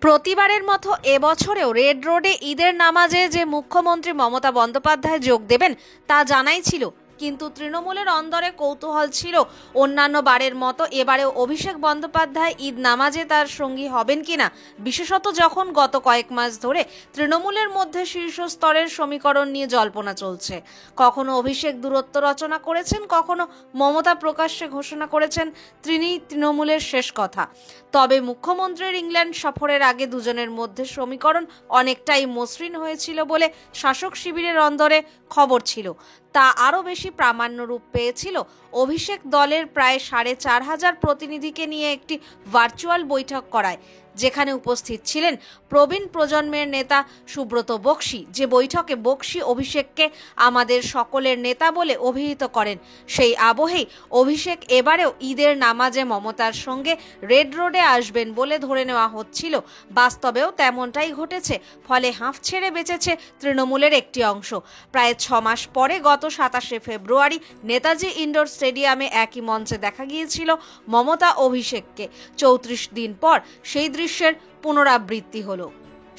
প্রতিবারের মতো এবছরেও রেড রোডে ঈদের নামাজে যে মুখ্যমন্ত্রী মমতা বন্দ্যোপাধ্যায় যোগ দেবেন তা জানাই ছিল, কিন্তু তৃণমূলের অন্দরে কৌতূহল ছিল অন্যান্য বারের মতো এবারেও অভিষেক বন্দ্যোপাধ্যায় ঈদ নামাজে তার সঙ্গী হবেন কিনা, বিশেষত যখন গত কয়েক মাস ধরে তৃণমূলের মধ্যে শীর্ষ স্তরের সমীকরণ নিয়ে জল্পনা চলছে। কখনো অভিষেক দূরত্ব রচনা করেছেন, কখনো মমতা প্রকাশ্যে ঘোষণা করেছেন তিনি তৃণমূলের শেষ কথা। তবে মুখ্যমন্ত্রীর ইংল্যান্ড সফরের আগে দুজনের মধ্যে সমীকরণ অনেকটাই মসৃণ হয়েছিল বলে শাসক শিবিরের অন্দরে খবর ছিল। তা আরও বেশি প্রামাণ্য রূপ পেয়েছিল অভিষেক দলের প্রায় ৪,৫০০ প্রতিনিধিকে নিয়ে একটি ভার্চুয়াল বৈঠক করায়, যেখানে উপস্থিত ছিলেন প্রবীণ প্রজন্মের নেতা সুব্রত বক্সী। যে বৈঠকে বক্সী অভিষেককে আমাদের সকলের নেতা বলে অভিহিত করেন। সেই আবহেই অভিষেক এবারেও ঈদের নামাজে মমতার সঙ্গে রেড রোডে আসবেন বলে ধরে নেওয়া হচ্ছিল। বাস্তবেও তেমনটাই ঘটেছে, ফলে হাঁফ ছেড়ে বেঁচেছে তৃণমূলের একটি অংশ। প্রায় ৬ মাস পরে গত ২৭শে ফেব্রুয়ারি নেতাজি ইন্ডোর স্টেডিয়ামে একই মঞ্চে দেখা গিয়েছিল মমতা অভিষেককে। ৩৪ দিন পর সেই দৃশ্যের পুনরাবৃত্তি হলো।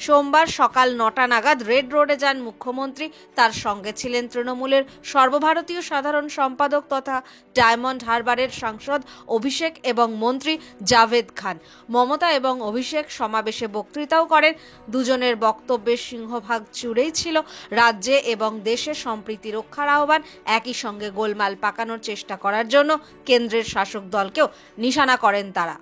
সোমবার সকাল ৯টা নাগাদ রেড রোডে যান মুখ্যমন্ত্রী। তার সঙ্গে ছিলেন তৃণমূলের সর্বভারতীয় সাধারণ সম্পাদক তথা ডায়মন্ড হারবারের সাংসদ অভিষেক এবং মন্ত্রী জাভেদ খান। মমতা এবং অভিষেক সমাবেশে বক্তৃতাও করেন। দুজনের বক্তব্যের সিংহভাগ জুড়েই ছিল রাজ্যে এবং দেশে সম্প্রীতি রক্ষার আহ্বান। একই সঙ্গে গোলমাল পাকানোর চেষ্টা করার জন্য কেন্দ্রের শাসক দলকেও নিশানা করেন তারা।